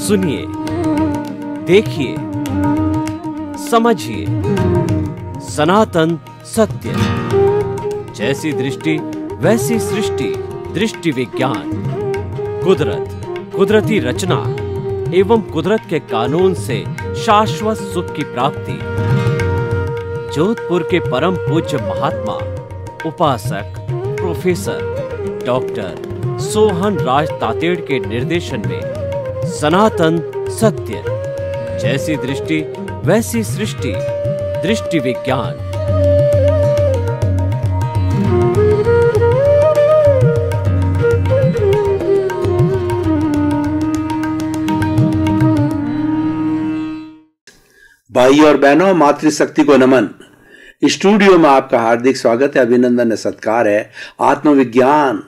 सुनिए, देखिए, समझिए सनातन सत्य। जैसी दृष्टि वैसी सृष्टि, दृष्टि विज्ञान। कुदरत, कुदरती रचना एवं कुदरत के कानून से शाश्वत सुख की प्राप्ति। जोधपुर के परम पूज्य महात्मा उपासक प्रोफेसर डॉक्टर सोहन राज तातेड़ के निर्देशन में सनातन सत्य। जैसी दृष्टि वैसी सृष्टि, दृष्टि विज्ञान। भाई और बहनों, मातृशक्ति को नमन। स्टूडियो में आपका हार्दिक स्वागत है, अभिनंदन है, सत्कार है। आत्मविज्ञान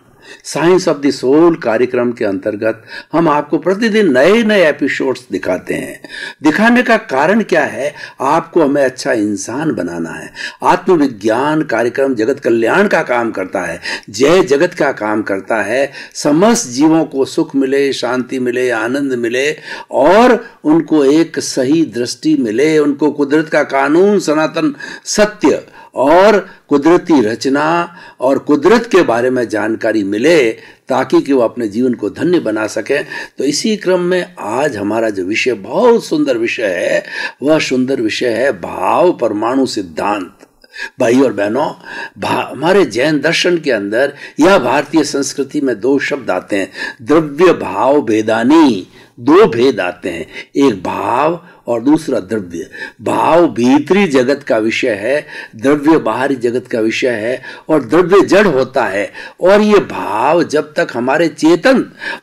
साइंस ऑफ द सोल कार्यक्रम के अंतर्गत हम आपको प्रतिदिन नए नए एपिसोड्स दिखाते हैं। दिखाने का कारण क्या है? आपको हमें अच्छा इंसान बनाना है। आत्मविज्ञान कार्यक्रम जगत कल्याण का काम करता है, जय जगत का काम करता है। समस्त जीवों को सुख मिले, शांति मिले, आनंद मिले और उनको एक सही दृष्टि मिले, उनको कुदरत का कानून, सनातन सत्य और कुदरती रचना और कुदरत के बारे में जानकारी मिले, ताकि कि वो अपने जीवन को धन्य बना सकें। तो इसी क्रम में आज हमारा जो विषय, बहुत सुंदर विषय है, वह सुंदर विषय है भाव परमाणु सिद्धांत। भाई और बहनों, हमारे जैन दर्शन के अंदर या भारतीय संस्कृति में दो शब्द आते हैं, द्रव्य भाव भेदानी। दो भेद आते हैं, एक भाव और दूसरा द्रव्य। भाव भीतरी जगत का विषय है, द्रव्य बाहरी जगत का विषय है। और द्रव्य जड़ होता है, और ये भाव जब तक हमारे चेतन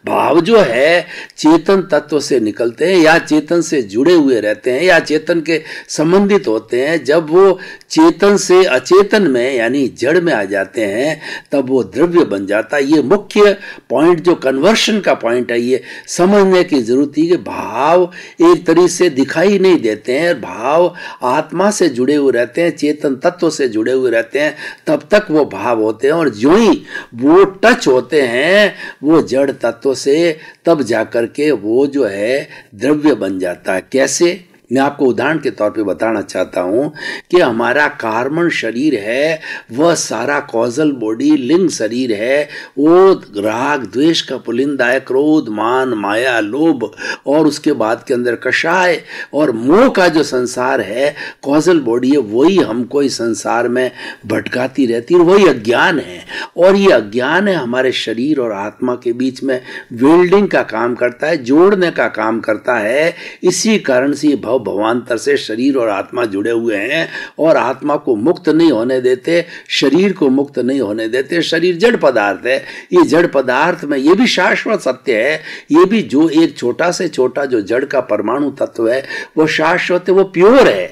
भाव जो है चेतन तत्व से निकलते हैं या चेतन से जुड़े हुए रहते हैं या चेतन के संबंधित होते हैं, जब वो चेतन से अचेतन में यानी जड़ में आ जाते हैं, तब वो द्रव्य बन जाता है। ये मुख्य पॉइंट, जो कन्वर्शन का पॉइंट है, ये समझने की जरूरत है कि भाव एक तरीके से दिखाई नहीं देते हैं, भाव आत्मा से जुड़े हुए रहते हैं, चेतन तत्व से जुड़े हुए रहते हैं, तब तक वो भाव होते हैं। और जो ही वो टच होते हैं वो जड़ तत्व से, तब जाकर के वो जो है द्रव्य बन जाता है। कैसे? मैं आपको उदाहरण के तौर पे बताना चाहता हूं कि हमारा कार्बन शरीर है, वह सारा कॉजल बॉडी, लिंग शरीर है। वो राग द्वेष का पुलिंदा है, क्रोध मान माया लोभ और उसके बाद के अंदर कषाय और मोह का जो संसार है, कॉजल बॉडी है, वही हमको इस संसार में भटकाती रहती है। वही अज्ञान है, और ये अज्ञान है हमारे शरीर और आत्मा के बीच में वेल्डिंग का काम करता है, जोड़ने का काम करता है। इसी कारण से भवांतर से शरीर और आत्मा जुड़े हुए हैं, और आत्मा को मुक्त नहीं होने देते, शरीर को मुक्त नहीं होने देते। शरीर जड़ पदार्थ है, ये जड़ पदार्थ में ये भी शाश्वत सत्य है। ये भी जो एक छोटा से छोटा जो जड़ का परमाणु तत्व है वो शाश्वत है, वो प्योर है।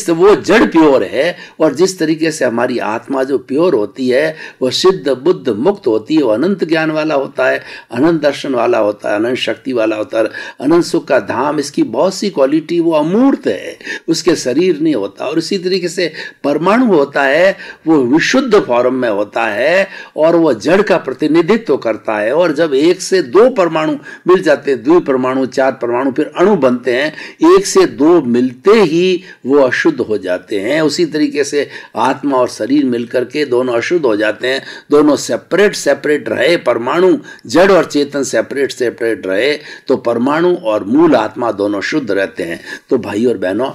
वो जड़ प्योर है, और जिस तरीके से हमारी आत्मा जो प्योर होती है वो सिद्ध बुद्ध मुक्त होती है, वो अनंत ज्ञान वाला होता है, अनंत दर्शन वाला होता है, अनंत शक्ति वाला होता है, अनंत सुख का धाम। इसकी बहुत सी क्वालिटी, वो अमूर्त है, उसके शरीर नहीं होता। और इसी तरीके से परमाणु होता है, वो विशुद्ध फॉर्म में होता है और वो जड़ का प्रतिनिधित्व करता है। और जब एक से दो परमाणु मिल जाते हैं, द्वि परमाणु, चार परमाणु, फिर अणु बनते हैं, एक से दो मिलते ही वो अशुद्ध हो जाते हैं। उसी तरीके से आत्मा और शरीर मिलकर के दोनों अशुद्ध हो जाते हैं। दोनों सेपरेट सेपरेट रहे, परमाणु जड़ और चेतन सेपरेट सेपरेट रहे, तो परमाणु और मूल आत्मा दोनों शुद्ध रहते हैं। तो भाई और बहनों,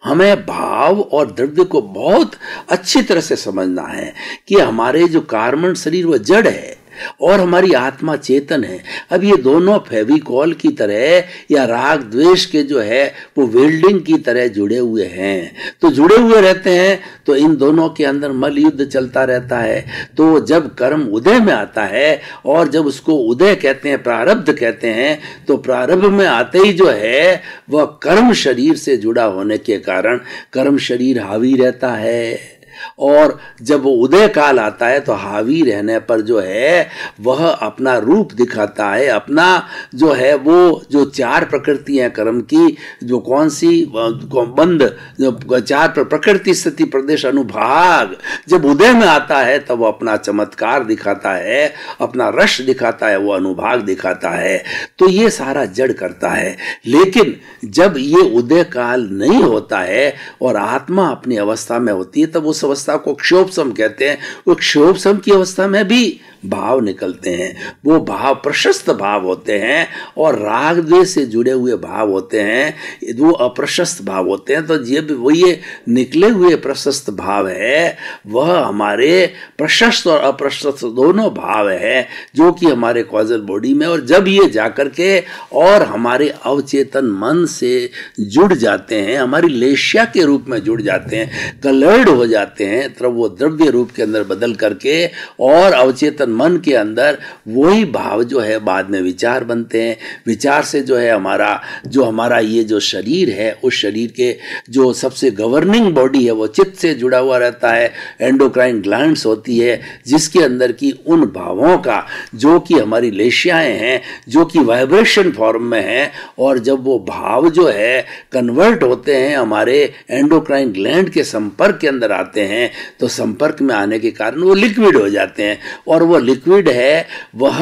हमें भाव और द्रव्य को बहुत अच्छी तरह से समझना है कि हमारे जो कार्बन शरीर वो जड़ है और हमारी आत्मा चेतन है। अब ये दोनों फेविकॉल की तरह या राग द्वेष के जो है वो वेल्डिंग की तरह जुड़े हुए हैं। तो जुड़े हुए रहते हैं, तो इन दोनों के अंदर मल युद्ध चलता रहता है। तो जब कर्म उदय में आता है, और जब उसको उदय कहते हैं, प्रारब्ध कहते हैं, तो प्रारब्ध में आते ही जो है वह कर्म शरीर से जुड़ा होने के कारण कर्म शरीर हावी रहता है। और जब वो उदय काल आता है तो हावी रहने पर जो है वह अपना रूप दिखाता है, अपना जो है वो जो चार प्रकृतियां कर्म की, जो कौन सी बंद जो चार प्रकृति स्थिति प्रदेश अनुभाग जब उदय में आता है तब वो अपना चमत्कार दिखाता है, अपना रस दिखाता है, वो अनुभाग दिखाता है। तो ये सारा जड़ करता है। लेकिन जब ये उदय काल नहीं होता है और आत्मा अपनी अवस्था में होती है तब उस अवस्था को क्षोभसम कहते हैं। वो क्षोभसम की अवस्था में भी भाव निकलते हैं, वो भाव प्रशस्त भाव होते हैं और राग द्वेष से जुड़े हुए भाव होते हैं, वो अप्रशस्त भाव होते हैं। तो ये निकले हुए प्रशस्त भाव है, वह हमारे प्रशस्त और अप्रशस्त दोनों भाव है जो कि हमारे कॉजल बॉडी में, और जब ये जाकर के और हमारे अवचेतन मन से जुड़ जाते हैं, हमारी लेशिया के रूप में जुड़ जाते हैं, कलर्ड हो जाते हैं, तब वो द्रव्य रूप के अंदर बदल करके और अवचेतन मन के अंदर वही भाव जो है बाद में विचार बनते हैं। विचार से जो है हमारा ये जो शरीर है, उस शरीर के जो सबसे गवर्निंग बॉडी है वो चित्त से जुड़ा हुआ रहता है। एंडोक्राइन ग्लैंड्स होती है जिसके अंदर की उन भावों का जो कि हमारी लेशियाएं हैं, जो कि वाइब्रेशन फॉर्म में हैं, और जब वो भाव जो है कन्वर्ट होते हैं हमारे एंडोक्राइन ग्लैंड के संपर्क के अंदर आते हैं, तो संपर्क में आने के कारण वो लिक्विड हो जाते हैं। और वो लिक्विड है वह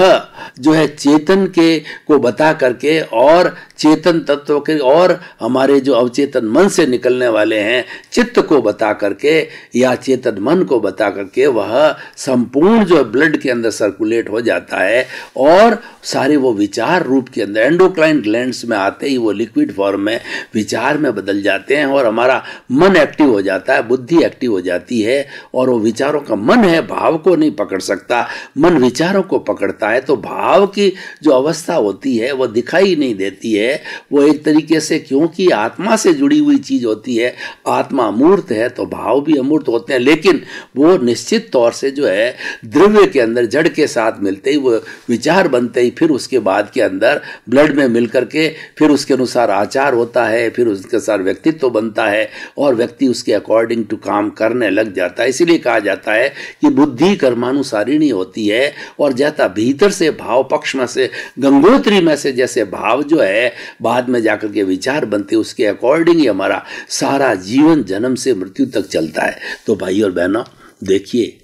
जो है चेतन के को बता करके और चेतन तत्व के और हमारे जो अवचेतन मन से निकलने वाले हैं चित्त को बता करके या चेतन मन को बता करके वह संपूर्ण जो ब्लड के अंदर सर्कुलेट हो जाता है और सारे वो विचार रूप के अंदर एंडोक्राइन ग्लैंड्स में आते ही वो लिक्विड फॉर्म में विचार में बदल जाते हैं और हमारा मन एक्टिव हो जाता है, बुद्धि एक्टिव हो जाती है। और वो विचारों का मन है, भाव को नहीं पकड़ सकता, मन विचारों को पकड़ता है। तो भाव की जो अवस्था होती है वो दिखाई नहीं देती है। वो एक तरीके से, क्योंकि आत्मा से जुड़ी हुई चीज होती है, आत्मा अमूर्त है तो भाव भी अमूर्त होते हैं, लेकिन वो निश्चित तौर से जो है द्रव्य के अंदर जड़ के साथ मिलते ही वो विचार बनते ही फिर उसके बाद के अंदर ब्लड में मिल करके फिर उसके अनुसार आचार होता है, फिर उसके अनुसार व्यक्तित्व बनता है और व्यक्ति उसके अकॉर्डिंग टू काम करने लग जाता है। इसीलिए कहा जाता है कि बुद्धि कर्मानुसारिणी होती है और जैसा भीतर से भाव पक्ष में से गंगोत्री में से जैसे भाव जो है बाद में जाकर के विचार बनते, उसके अकॉर्डिंग ही हमारा सारा जीवन जन्म से मृत्यु तक चलता है। तो भाई और बहनों देखिए,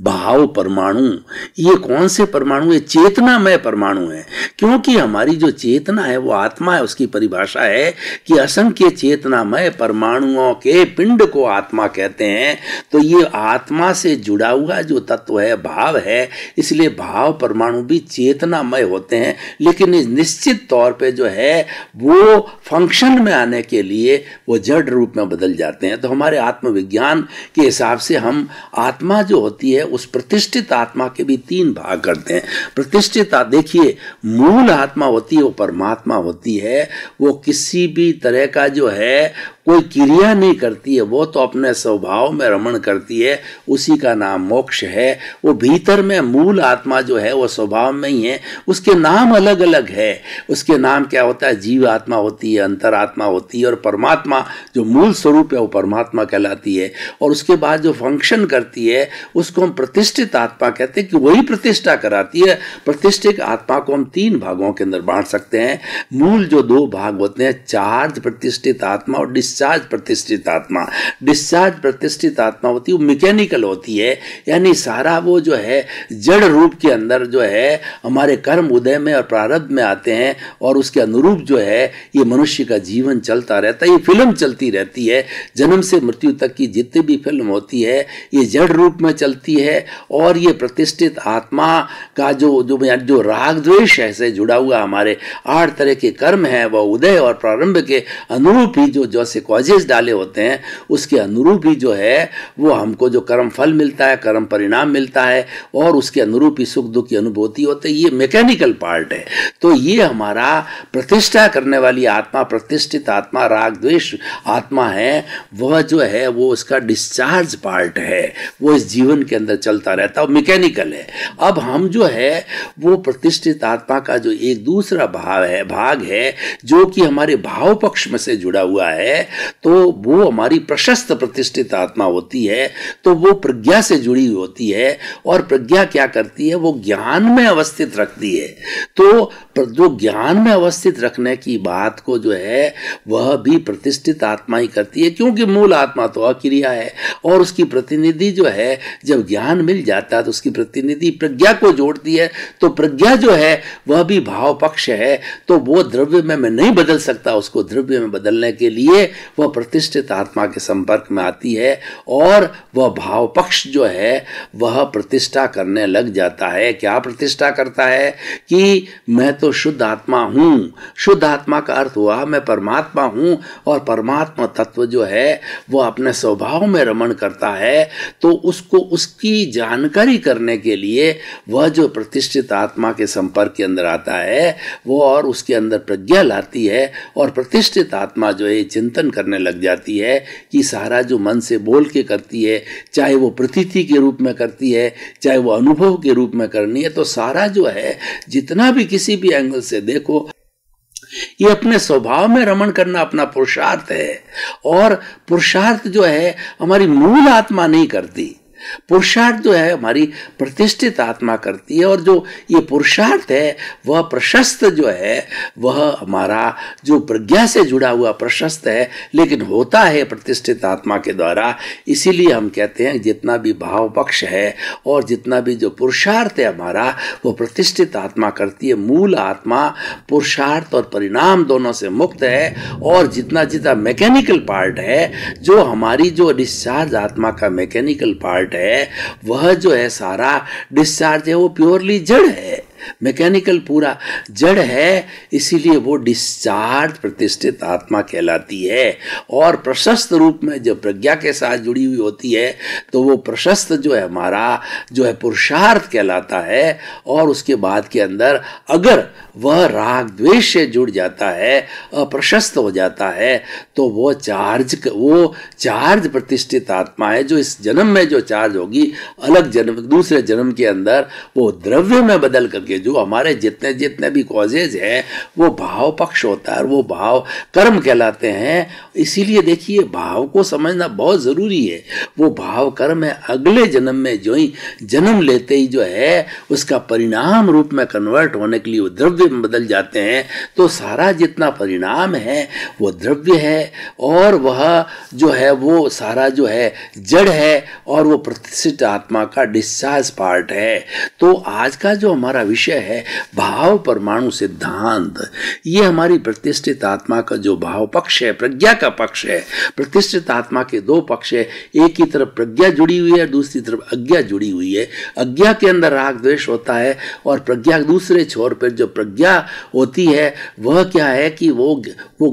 भाव परमाणु, ये कौन से परमाणु है? चेतनामय परमाणु है, क्योंकि हमारी जो चेतना है वो आत्मा है। उसकी परिभाषा है कि असंख्य चेतनामय परमाणुओं के पिंड को आत्मा कहते हैं। तो ये आत्मा से जुड़ा हुआ जो तत्व है भाव है, इसलिए भाव परमाणु भी चेतनामय होते हैं, लेकिन निश्चित तौर पे जो है वो फंक्शन में आने के लिए वो जड़ रूप में बदल जाते हैं। तो हमारे आत्मविज्ञान के हिसाब से हम आत्मा जो होती है उस प्रतिष्ठित आत्मा के भी तीन भाग करते हैं। प्रतिष्ठित देखिए, मूल आत्मा होती है वो परमात्मा होती है, वो किसी भी तरह का जो है कोई क्रिया नहीं करती है, वो तो अपने स्वभाव में रमण करती है, उसी का नाम मोक्ष है। वो भीतर में मूल आत्मा जो है वो स्वभाव में ही है, उसके नाम अलग अलग है। उसके नाम क्या होता है? जीव आत्मा होती है, अंतरात्मा होती है, और परमात्मा जो मूल स्वरूप है वो परमात्मा कहलाती है। और उसके बाद जो फंक्शन करती है उसको हम प्रतिष्ठित आत्मा कहते हैं, कि वही प्रतिष्ठा कराती है। प्रतिष्ठित आत्मा को हम तीन भागों के अंदर बांट सकते हैं। मूल जो दो भाग होते हैं, चार्ज प्रतिष्ठित आत्मा और डिस्चार्ज प्रतिष्ठित आत्मा। डिस्चार्ज प्रतिष्ठित आत्मा होती है वो मैकेनिकल होती है, यानी सारा वो जो है जड़ रूप के अंदर जो है हमारे कर्म उदय में और प्रारब्ध में आते हैं, और उसके अनुरूप जो है ये मनुष्य का जीवन चलता रहता है। ये फिल्म चलती रहती है, जन्म से मृत्यु तक की जितनी भी फिल्म होती है ये जड़ रूप में चलती है। और ये प्रतिष्ठित आत्मा का जो राग द्वेष से जुड़ा हुआ हमारे 8 तरह के कर्म है, वह उदय और प्रारंभ के अनुरूप ही जो जैसे कॉजेस डाले होते हैं उसके अनुरूप ही जो है वो हमको जो कर्म फल मिलता है, कर्म परिणाम मिलता है, और उसके अनुरूप ही सुख दुख की अनुभूति होती है। ये मैकेनिकल पार्ट है। तो ये हमारा प्रतिष्ठा करने वाली आत्मा, प्रतिष्ठित आत्मा, राग द्वेष आत्मा है, वह जो है वो उसका डिस्चार्ज पार्ट है, वो इस जीवन के अंदर चलता रहता है, मैकेनिकल है। अब हम जो है वो प्रतिष्ठित आत्मा का जो एक दूसरा भाग है जो कि हमारे भाव पक्ष में से जुड़ा हुआ है, तो वो हमारी प्रशस्त प्रतिष्ठित आत्मा होती है, तो वो प्रज्ञा से जुड़ी हुई होती है। और प्रज्ञा क्या करती है, वो ज्ञान में अवस्थित रखती है। तो जो ज्ञान में अवस्थित रखने की बात को जो है वह भी प्रतिष्ठित आत्मा ही करती है, क्योंकि मूल आत्मा तो अक्रिया है और उसकी प्रतिनिधि जो है जब ज्ञान मिल जाता है तो उसकी प्रतिनिधि प्रज्ञा को जोड़ती है। तो प्रज्ञा जो है वह भी भाव पक्ष है, तो वो द्रव्य में मैं नहीं बदल सकता, उसको द्रव्य में बदलने के लिए वह प्रतिष्ठित आत्मा के संपर्क में आती है और वह भाव पक्ष जो है वह प्रतिष्ठा करने लग जाता है। क्या प्रतिष्ठा करता है कि मैं तो शुद्ध आत्मा हूं। शुद्ध आत्मा का अर्थ हुआ मैं परमात्मा हूं, और परमात्मा तत्व जो है वह अपने स्वभाव में रमण करता है। तो उसको उसकी जानकारी करने के लिए वह जो प्रतिष्ठित आत्मा के संपर्क के अंदर आता है वो और उसके अंदर प्रज्ञा लाती है, और प्रतिष्ठित आत्मा जो है चिंतन करने लग जाती है कि सारा जो मन से बोल के करती है, चाहे वो प्रतीति के रूप में करती है, चाहे वो अनुभव के रूप में करनी है, तो सारा जो है जितना भी किसी भी एंगल से देखो ये अपने स्वभाव में रमण करना अपना पुरुषार्थ है। और पुरुषार्थ जो है हमारी मूल आत्मा नहीं करती, पुरुषार्थ जो है हमारी प्रतिष्ठित आत्मा करती है। और जो ये पुरुषार्थ है वह प्रशस्त जो है वह हमारा जो प्रज्ञा से जुड़ा हुआ प्रशस्त है, लेकिन होता है प्रतिष्ठित आत्मा के द्वारा। इसीलिए हम कहते हैं जितना भी भाव पक्ष है और जितना भी जो पुरुषार्थ है हमारा वो प्रतिष्ठित आत्मा करती है। मूल आत्मा पुरुषार्थ और परिणाम दोनों से मुक्त है। और जितना जितना मैकेनिकल पार्ट है, जो हमारी जो डिस्चार्ज आत्मा का मैकेनिकल पार्ट है वह जो है सारा डिस्चार्ज है वो प्योरली जड़ है, मैकेनिकल पूरा जड़ है। इसीलिए वो डिस्चार्ज प्रतिष्ठित आत्मा कहलाती है। और प्रशस्त रूप में जब प्रज्ञा के साथ जुड़ी हुई होती है तो वो प्रशस्त जो है हमारा जो है पुरुषार्थ कहलाता है। और उसके बाद के अंदर अगर वह राग द्वेष से जुड़ जाता है, अप्रशस्त हो जाता है, तो वो चार्ज प्रतिष्ठित आत्मा है, जो इस जन्म में जो चार्ज होगी अलग जन्म दूसरे जन्म के अंदर वो द्रव्य में बदल करके जो हमारे जितने जितने भी कॉजेज है वो भाव पक्ष होता है, वो भाव कर्म कहलाते हैं। इसीलिए देखिए भाव को समझना बहुत जरूरी है। वो भाव कर्म है, अगले जन्म में जो ही जन्म लेते ही जो है उसका परिणाम रूप में कन्वर्ट होने के लिए वो द्रव्य में बदल जाते हैं। तो सारा जितना परिणाम है वो द्रव्य है, और वह जो है वो सारा जो है जड़ है, और वो प्रतिष्ठित आत्मा का डिस्चार्ज पार्ट है। तो आज का जो हमारा विषय है भाव परमाणु सिद्धांत, ये हमारी प्रतिष्ठित आत्मा का जो भाव पक्ष है, प्रज्ञा का पक्ष है। प्रतिष्ठित आत्मा के दो पक्ष है, एक की तरफ प्रज्ञा जुड़ी हुई है, दूसरी तरफ अज्ञा जुड़ी हुई है। अज्ञा के अंदर राग द्वेष होता है, और प्रज्ञा दूसरे छोर पर जो प्रज्ञा होती है वह क्या है कि वो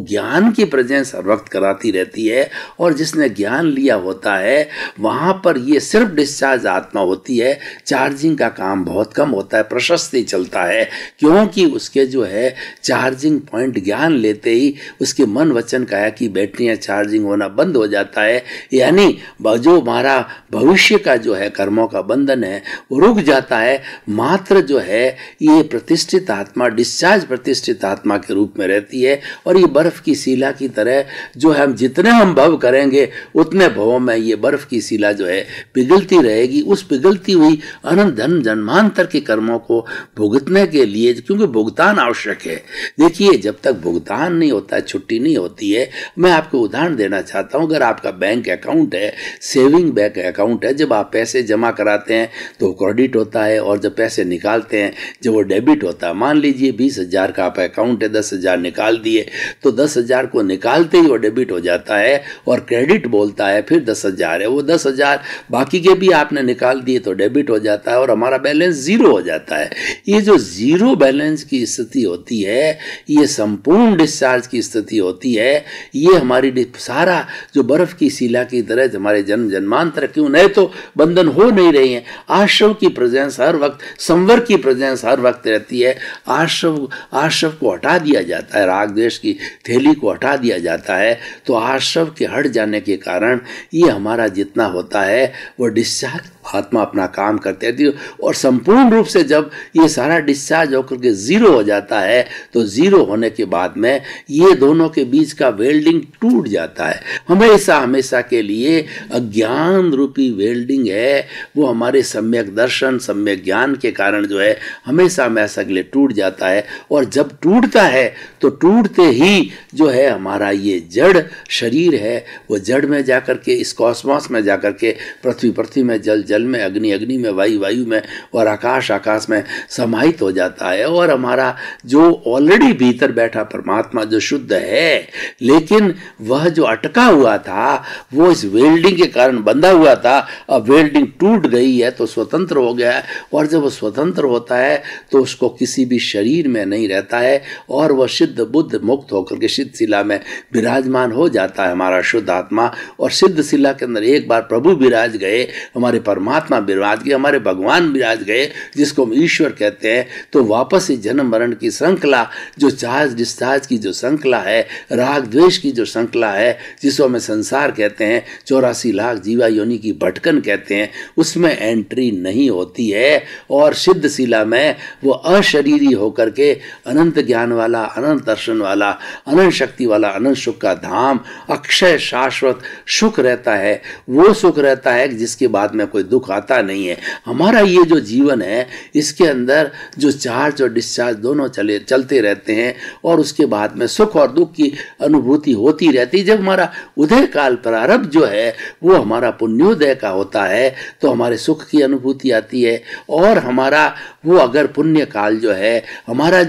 ज्ञान की प्रेजेंस हर वक्त कराती रहती है। और जिसने ज्ञान लिया होता है वहां पर ये सिर्फ डिस्चार्ज आत्मा होती है, चार्जिंग का काम बहुत कम होता है, प्रशस्ति चलता है, क्योंकि उसके जो है चार्जिंग पॉइंट ज्ञान लेते ही उसके मन वचन काया की बैटरियां चार्जिंग होना बंद हो जाता है। यानी जो हमारा भविष्य का जो है कर्मों का बंधन है वो रुक जाता है। मात्र जो है ये प्रतिष्ठित आत्मा डिस्चार्ज प्रतिष्ठित आत्मा के रूप में रहती है। और ये बर्फ की शिला की तरह जो है हम जितने हम भव करेंगे उतने भवों में ये बर्फ की शिला जो है पिघलती रहेगी। उस पिघलती हुई अनंत जन्मांतर के कर्मों को भुगतने के लिए, क्योंकि भुगतान आवश्यक है। देखिए जब तक भुगतान नहीं होता है, छुट्टी नहीं होती है। मैं आपको उदाहरण देना चाहता हूं, अगर आपका बैंक अकाउंट है, सेविंग बैंक अकाउंट है, जब आप पैसे जमा कराते हैं तो क्रेडिट होता है, और जब पैसे निकालते हैं जब वो डेबिट होता है। मान लीजिए 20,000 का आपका अकाउंट है, 10,000 निकाल दिए, तो 10,000 को निकालते ही वो डेबिट हो जाता है और क्रेडिट बोलता है, फिर 10,000 है, वो 10,000 बाकी के भी आपने निकाल दिए तो डेबिट हो जाता है और हमारा बैलेंस जीरो हो जाता है। ये जो जीरो बैलेंस की स्थिति होती है, ये संपूर्ण डिस्चार्ज की स्थिति होती है। ये हमारी सारा जो बर्फ की शिला की तरह हमारे जन्म जन्मांतर, क्यों नहीं तो बंधन हो नहीं रही है। आश्रव की प्रेजेंस हर वक्त, संवर की प्रेजेंस हर वक्त रहती है। आश्रव को हटा दिया जाता है, राग द्वेष की थैली को हटा दिया जाता है, तो आश्रव के हट जाने के कारण ये हमारा जितना होता है वो डिस्चार्ज आत्मा अपना काम करती रहती है और संपूर्ण रूप से जब ये सारा डिस्चार्ज होकर के जीरो हो जाता है तो जीरो होने के बाद में ये दोनों के बीच का वेल्डिंग टूट जाता है। हमेशा हमेशा के लिए अज्ञान रूपी वेल्डिंग है वो हमारे सम्यक दर्शन सम्यक ज्ञान के कारण जो है हमेशा हमेशा के लिए टूट जाता है। और जब टूटता है तो टूटते ही जो है हमारा ये जड़ शरीर है वो जड़ में जाकर के इस कॉस्मोस में जाकर के पृथ्वी पृथ्वी में जल जल में अग्नि अग्नि में वायु वायु में और आकाश आकाश में समाहित हो जाता है। और हमारा जो ऑलरेडी भीतर बैठा परमात्मा जो शुद्ध है लेकिन वह जो अटका हुआ था वो इस वेल्डिंग के कारण बंधा हुआ था, अब वेल्डिंग टूट गई है तो स्वतंत्र हो गया है। और जब वो स्वतंत्र होता है तो उसको किसी भी शरीर में नहीं रहता है और वह सिद्ध बुद्ध मुक्त होकर के सिद्ध शिला में विराजमान हो जाता है हमारा शुद्ध आत्मा। और सिद्ध शिला के अंदर एक बार प्रभु विराज गए, हमारे परमात्मा विराज गए, हमारे भगवान विराज गए जिसको हम ईश्वर कहते हैं, तो वापस इस जन्म मरण की श्रृंखला जो चार्ज डिस्चार्ज की जो श्रृंखला है, राग द्वेष की जो श्रृंखला है जिसको हमें संसार कहते हैं, 84 लाख जीवा योनि की भटकन कहते हैं, उसमें एंट्री नहीं होती है। और सिद्ध शिला में वो अशरीरी होकर के अनंत ज्ञान वाला, अनंत दर्शन वाला, अनंत शक्ति वाला, अनंत सुख का धाम, अक्षय शाश्वत सुख रहता है। वो सुख रहता है जिसके बाद में कोई दुख आता नहीं है। हमारा ये जो जीवन है इसके अंदर जो चार्ज और डिस्चार्ज दोनों चलते रहते हैं और उसके बाद में सुख और दुख की अनुभूति होती रहती है। जब हमारा उदय काल प्रारंभ जो है वो हमारा पुण्योदय का होता है तो हमारे सुख की अनुभूति आती है। और हमारा वो अगर पुण्य काल जो है हमारा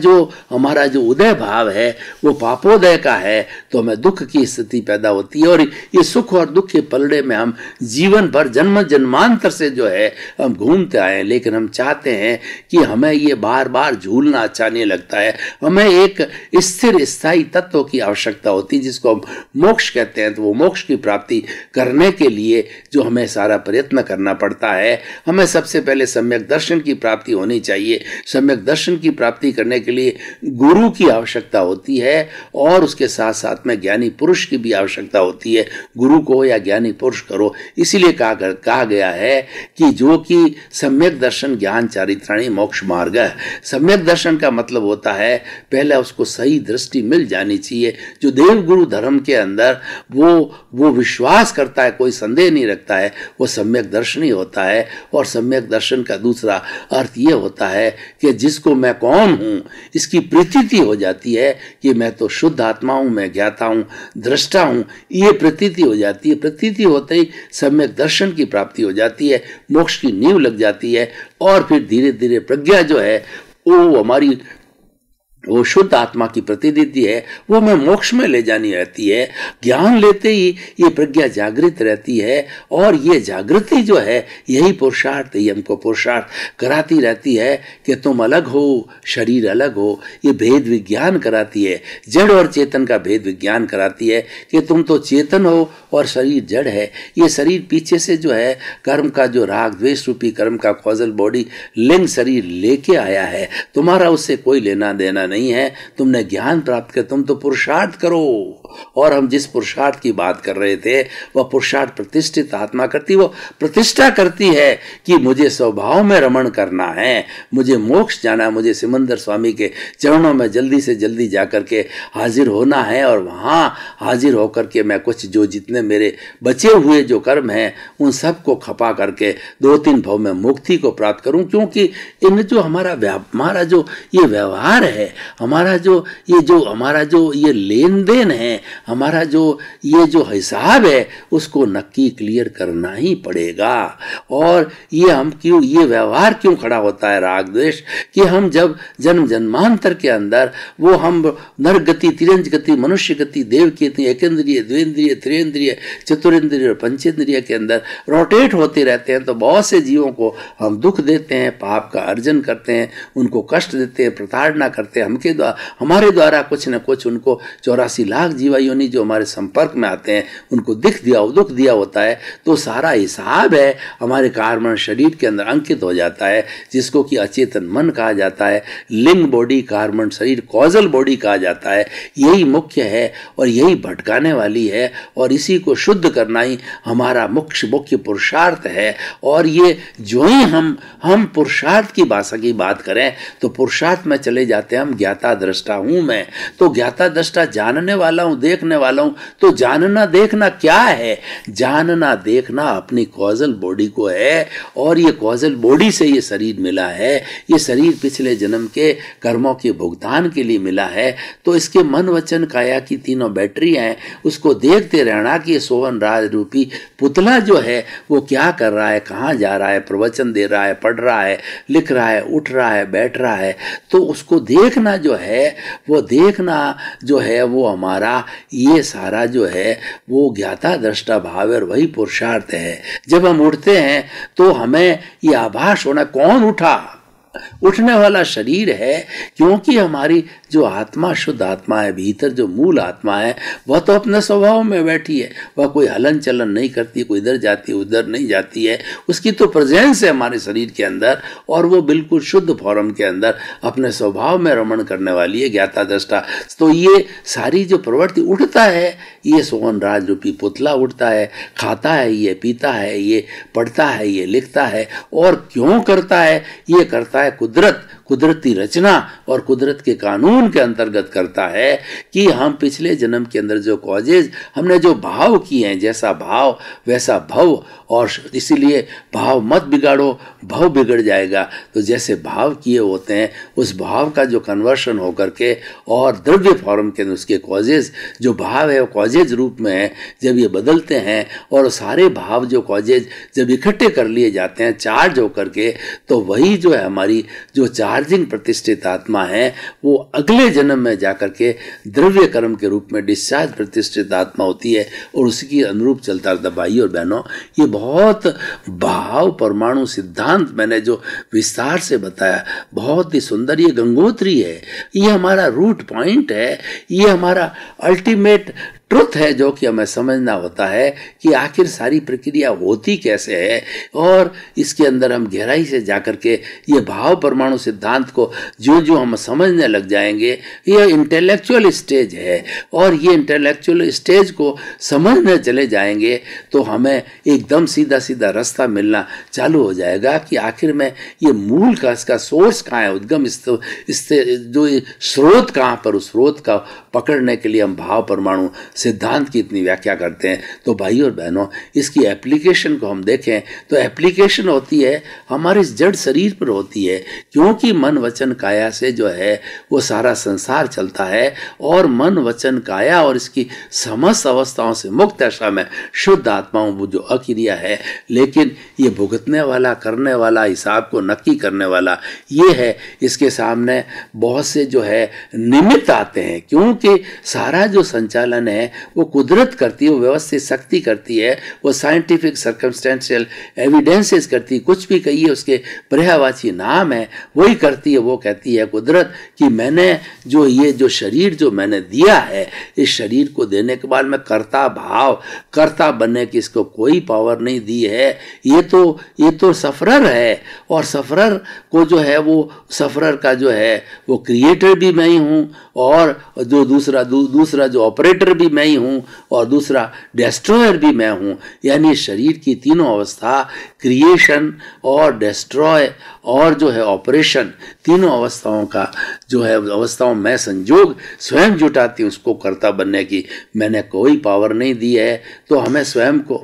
जो उदय भाव है वो पापोदय का है तो हमें दुख की स्थिति पैदा होती है। और ये सुख और दुख के पलड़े में हम जीवन भर जन्म जन्मांतर से जो है हम घूमते आए हैं, लेकिन हम चाहते हैं कि हमें ये बार बार झूलना अच्छा नहीं लगता है। हमें एक स्थिर स्थायी तत्व की आवश्यकता होती है जिसको हम मोक्ष कहते हैं। तो वो मोक्ष की प्राप्ति करने के लिए जो हमें सारा प्रयत्न करना पड़ता है, हमें सबसे पहले सम्यक दर्शन की प्राप्ति होनी चाहिए। सम्यक दर्शन की प्राप्ति करने के लिए गुरु की आवश्यकता होती है और उसके साथ साथ में ज्ञानी पुरुष की भी आवश्यकता होती है। गुरु को या ज्ञानी पुरुष करो, इसीलिए कहा गया है कि जो कि सम्यक दर्शन ज्ञान चारित्राणी मोक्ष मार्ग है। सम्यक दर्शन का मतलब होता है पहले उसको सही दृष्टि मिल जानी चाहिए। जो देव गुरु धर्म के अंदर वो विश्वास करता है, कोई संदेह नहीं रखता है, वो सम्यक दर्शन ही होता है। और सम्यक दर्शन का दूसरा अर्थ ये होता है कि जिसको मैं कौन हूँ इसकी प्रतीति हो जाती है कि मैं तो शुद्ध आत्मा हूँ, मैं ज्ञाता हूँ, दृष्टा हूँ, ये प्रतीति हो जाती है। प्रतीति होते ही सम्यक दर्शन की प्राप्ति हो जाती है, मोक्ष की नींव लग जाती है। और फिर धीरे धीरे प्रज्ञा जो है वो शुद्ध आत्मा की प्रतिनिधि है, वो हमें मोक्ष में ले जानी रहती है। ज्ञान लेते ही ये प्रज्ञा जागृत रहती है और ये जागृति जो है यही पुरुषार्थ, ये हमको पुरुषार्थ कराती रहती है कि तुम अलग हो, शरीर अलग हो। ये भेद विज्ञान कराती है, जड़ और चेतन का भेद विज्ञान कराती है कि तुम तो चेतन हो और शरीर जड़ है। ये शरीर पीछे से जो है कर्म का जो राग द्वेष रूपी कर्म का कॉजल बॉडी लिंग शरीर लेके आया है, तुम्हारा उससे कोई लेना देना नहीं है। तुमने ज्ञान प्राप्त कर, तुम तो पुरुषार्थ करो। और हम जिस पुरुषार्थ की बात कर रहे थे वह पुरुषार्थ प्रतिष्ठित आत्मा करती, वो प्रतिष्ठा करती है कि मुझे स्वभाव में रमण करना है, मुझे मोक्ष जाना है, मुझे सिमंदर स्वामी के चरणों में जल्दी से जल्दी जाकर के हाजिर होना है। और वहां हाजिर होकर के मैं कुछ जो जितने मेरे बचे हुए जो कर्म हैं उन सबको खपा करके 2-3 भव में मुक्ति को प्राप्त करूं। क्योंकि इन जो हमारा जो ये व्यवहार है, हमारा जो ये लेन देन है, हमारा जो हिसाब है उसको नक्की क्लियर करना ही पड़ेगा। और ये व्यवहार क्यों खड़ा होता है राग द्वेष, कि हम जब जन्म जन्मांतर के अंदर वो हम नर गति, तिरंज गति, मनुष्य गति, देव गति, एकेंद्रिय, द्विंद्रिय, त्रिंद्रिय, चतुरेंद्रिय और पंचेंद्रिय के अंदर रोटेट होते रहते हैं, तो बहुत से जीवों को हम दुख देते हैं, पाप का अर्जन करते हैं, उनको कष्ट देते हैं, प्रताड़ना करते हैं, हमारे द्वारा कुछ न कुछ उनको 84 लाख जीव जीवा योनि जो हमारे संपर्क में आते हैं उनको दुख दिया होता है, तो सारा हिसाब है हमारे कारण शरीर के अंदर अंकित हो जाता है, जिसको कि अचेतन मन कहा जाता है, लिंग बॉडी कारण शरीर कॉजल बॉडी कहा जाता है। यही मुख्य है और यही भटकाने वाली है, और इसी को शुद्ध करना ही हमारा मुख्य पुरुषार्थ है। और ये जो ही हम पुरुषार्थ की भाषा की बात करें तो पुरुषार्थ में चले जाते हैं हम। ज्ञाता दृष्टा हूं मैं, तो ज्ञाता दृष्टा जानने वाला हूं, देखने वाला हूं। तो जानना देखना क्या है? जानना देखना अपनी कॉजल बॉडी को है, और ये कॉजल बॉडी से ये शरीर मिला है। ये शरीर पिछले जन्म के कर्मों के भुगतान के लिए मिला है। तो इसके मन वचन काया की तीनों बैटरी हैं, उसको देखते रहना कि ये सोहन राज रूपी पुतला जो है वो क्या कर रहा है, कहाँ जा रहा है, प्रवचन दे रहा है, पढ़ रहा है, लिख रहा है, उठ रहा है, बैठ रहा है। तो उसको देखना जो है, वो देखना जो है वो हमारा ये सारा जो है वो ज्ञाता दृष्टा भाव है, और वही पुरुषार्थ है। जब हम उठते हैं तो हमें ये आभास होना कौन उठा, उठने वाला शरीर है, क्योंकि हमारी जो आत्मा शुद्ध आत्मा है, भीतर जो मूल आत्मा है, वह तो अपने स्वभाव में बैठी है, वह कोई हलन चलन नहीं करती, कोई इधर जाती है उधर नहीं जाती है। उसकी तो प्रेजेंस है हमारे शरीर के अंदर, और वो बिल्कुल शुद्ध फॉर्म के अंदर अपने स्वभाव में रमण करने वाली है ज्ञाता दृष्टा। तो ये सारी जो प्रवृत्ति उठता है, ये सोहन राज रूपी पुतला उठता है, खाता है, ये पीता है, ये पढ़ता है, ये लिखता है। और क्यों करता है? ये करता है कुदरती रचना और कुदरत के कानून के अंतर्गत करता है कि हम पिछले जन्म के अंदर जो कॉजेज हमने जो भाव किए हैं, जैसा भाव वैसा भव, और इसीलिए भाव मत बिगाड़ो, भव बिगड़ जाएगा। तो जैसे भाव किए होते हैं, उस भाव का जो कन्वर्शन होकर के और द्रव्य फॉर्म के अंदर उसके कॉजेज जो भाव है वो कॉजेज रूप में है, जब ये बदलते हैं और सारे भाव जो कॉजेज जब इकट्ठे कर लिए जाते हैं चार्ज होकर के, तो वही जो है हमारी जो चार्जिंग प्रतिष्ठित आत्मा है, वो अगले जन्म में जाकर के द्रव्य कर्म के रूप में डिस्चार्ज प्रतिष्ठित आत्मा होती है, और उसकी अनुरूप चलता रहता। भाई और बहनों, ये बहुत भाव परमाणु सिद्धांत मैंने जो विस्तार से बताया, बहुत ही सुंदर, ये गंगोत्री है, ये हमारा रूट पॉइंट है, ये हमारा अल्टीमेट ट्रुथ है, जो कि हमें समझना होता है कि आखिर सारी प्रक्रिया होती कैसे है। और इसके अंदर हम गहराई से जाकर के ये भाव परमाणु सिद्धांत को जो हम समझने लग जाएंगे, ये इंटेलेक्चुअल स्टेज है, और ये इंटेलेक्चुअल स्टेज को समझने चले जाएंगे तो हमें एकदम सीधा सीधा रास्ता मिलना चालू हो जाएगा कि आखिर में ये मूल का इसका सोर्स कहाँ है, उद्गम इससे जो स्रोत कहाँ पर, उस स्रोत का पकड़ने के लिए हम भाव परमाणु सिद्धांत की इतनी व्याख्या करते हैं। तो भाई और बहनों, इसकी एप्लीकेशन को हम देखें तो एप्लीकेशन होती है हमारे इस जड़ शरीर पर होती है, क्योंकि मन वचन काया से जो है वो सारा संसार चलता है, और मन वचन काया और इसकी समस्त अवस्थाओं से मुक्त दशा में शुद्ध आत्माओं वो जो अक्रिया है, लेकिन ये भुगतने वाला, करने वाला, हिसाब को नक्की करने वाला ये है। इसके सामने बहुत से जो है निमित्त आते हैं, क्योंकि सारा जो संचालन है वो कुदरत करती है, वो व्यवस्थित शक्ति करती है, वो साइंटिफिक सर्कमस्टेंशियल एविडेंसेस करती है, कुछ भी कहिए उसके पर्यायवाची नाम है, वही करती है। वो कहती है कुदरत कि मैंने जो ये जो शरीर जो मैंने दिया है, इस शरीर को देने के बाद मैं कर्ता भाव, कर्ता बनने की इसको कोई पावर नहीं दी है। ये तो सफरर है, और सफरर को जो है वो सफरर का जो है वो क्रिएटर भी मैं ही हूँ, और जो दूसरा जो ऑपरेटर भी मैं ही हूँ, और दूसरा डिस्ट्रॉयर भी मैं हूँ। यानी शरीर की तीनों अवस्था, क्रिएशन और डिस्ट्रॉय और जो है ऑपरेशन, तीनों अवस्थाओं का जो है अवस्थाओं में संजोग स्वयं जुटाती हूँ। उसको कर्ता बनने की मैंने कोई पावर नहीं दी है। तो हमें स्वयं को,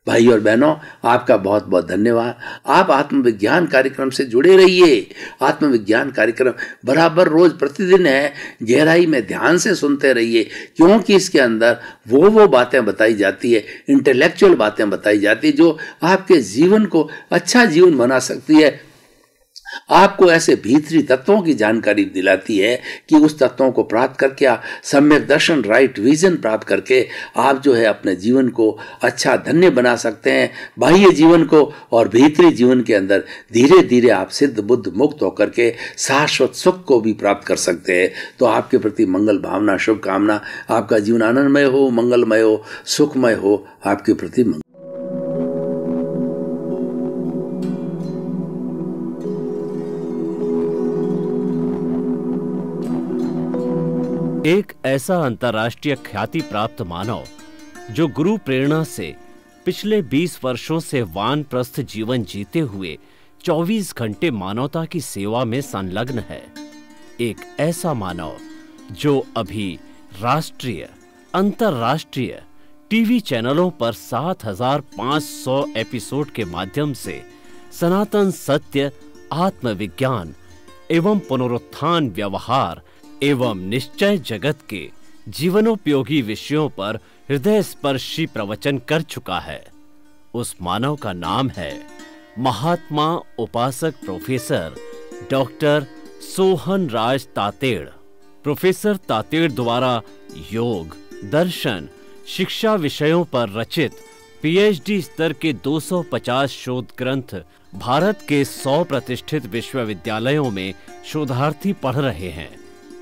भाई और बहनों, आपका बहुत बहुत धन्यवाद। आप आत्मविज्ञान कार्यक्रम से जुड़े रहिए। आत्मविज्ञान कार्यक्रम बराबर रोज प्रतिदिन है, गहराई में ध्यान से सुनते रहिए, क्योंकि इसके अंदर वो बातें बताई जाती है, इंटेलेक्चुअल बातें बताई जाती है, जो आपके जीवन को अच्छा जीवन बना सकती है। आपको ऐसे भीतरी तत्वों की जानकारी दिलाती है कि उस तत्वों को प्राप्त करके आप सम्यक दर्शन, राइट विजन प्राप्त करके आप जो है अपने जीवन को अच्छा धन्य बना सकते हैं, बाह्य जीवन को और भीतरी जीवन के अंदर धीरे धीरे आप सिद्ध बुद्ध मुक्त होकर के शाश्वत सुख को भी प्राप्त कर सकते हैं। तो आपके प्रति मंगल भावना, शुभकामना, आपका जीवन आनंदमय हो, मंगलमय हो, सुखमय हो, आपके प्रति मंगल। एक ऐसा अंतर्राष्ट्रीय ख्याति प्राप्त मानव जो गुरु प्रेरणा से पिछले 20 वर्षों से वानप्रस्थ जीवन जीते हुए 24 घंटे मानवता की सेवा में संलग्न है। एक ऐसा मानव जो अभी राष्ट्रीय, अंतर्राष्ट्रीय टीवी चैनलों पर 7,500 एपिसोड के माध्यम से सनातन सत्य, आत्मविज्ञान एवं पुनरुत्थान, व्यवहार एवं निश्चय जगत के जीवनोपयोगी विषयों पर हृदय स्पर्शी प्रवचन कर चुका है। उस मानव का नाम है महात्मा उपासक प्रोफेसर डॉक्टर सोहन राज तातेड़। प्रोफेसर तातेड़ द्वारा योग, दर्शन, शिक्षा विषयों पर रचित पीएचडी स्तर के 250 शोध ग्रंथ भारत के 100 प्रतिष्ठित विश्वविद्यालयों में शोधार्थी पढ़ रहे हैं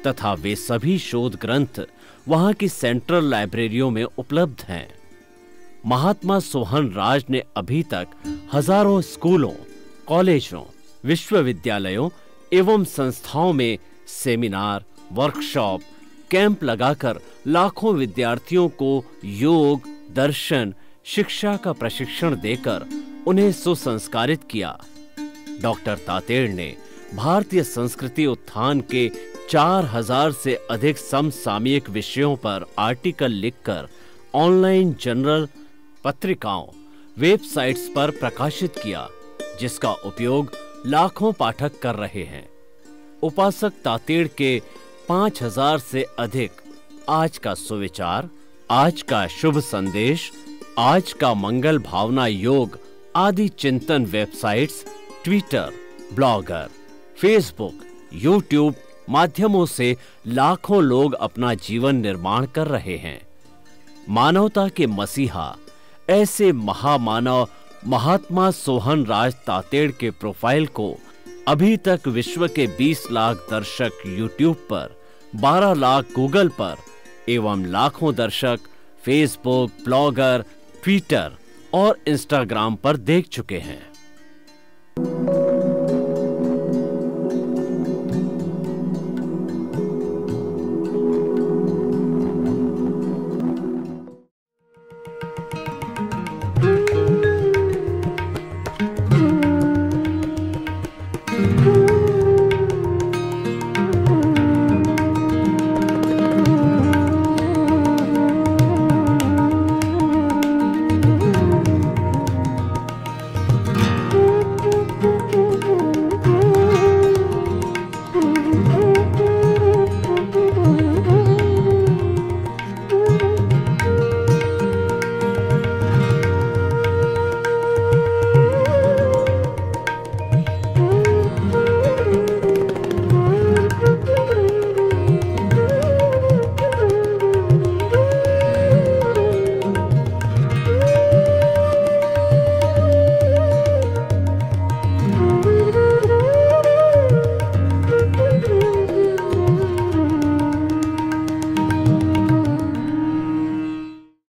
तथा वे सभी शोध ग्रंथ वहां की सेंट्रल लाइब्रेरियों में उपलब्ध हैं। महात्मा सोहन राज ने अभी तक हजारों स्कूलों, कॉलेजों, विश्वविद्यालयों एवं संस्थाओं में सेमिनार, वर्कशॉप, कैंप लगाकर लाखों विद्यार्थियों को योग, दर्शन, शिक्षा का प्रशिक्षण देकर उन्हें सुसंस्कारित किया। डॉक्टर तातेड़ ने भारतीय संस्कृति उत्थान के 4000 से अधिक समसामयिक विषयों पर आर्टिकल लिखकर ऑनलाइन जर्नल, पत्रिकाओं, वेबसाइट्स पर प्रकाशित किया, जिसका उपयोग लाखों पाठक कर रहे हैं। उपासक तातेड़ के 5000 से अधिक आज का सुविचार, आज का शुभ संदेश, आज का मंगल भावना योग आदि चिंतन websites, Twitter, blogger, Facebook, YouTube माध्यमों से लाखों लोग अपना जीवन निर्माण कर रहे हैं। मानवता के मसीहा ऐसे महामानव महात्मा सोहन राज तातेड़ के प्रोफाइल को अभी तक विश्व के 20 लाख दर्शक यूट्यूब पर, 12 लाख गूगल पर एवं लाखों दर्शक फेसबुक, ब्लॉगर, ट्विटर और इंस्टाग्राम पर देख चुके हैं।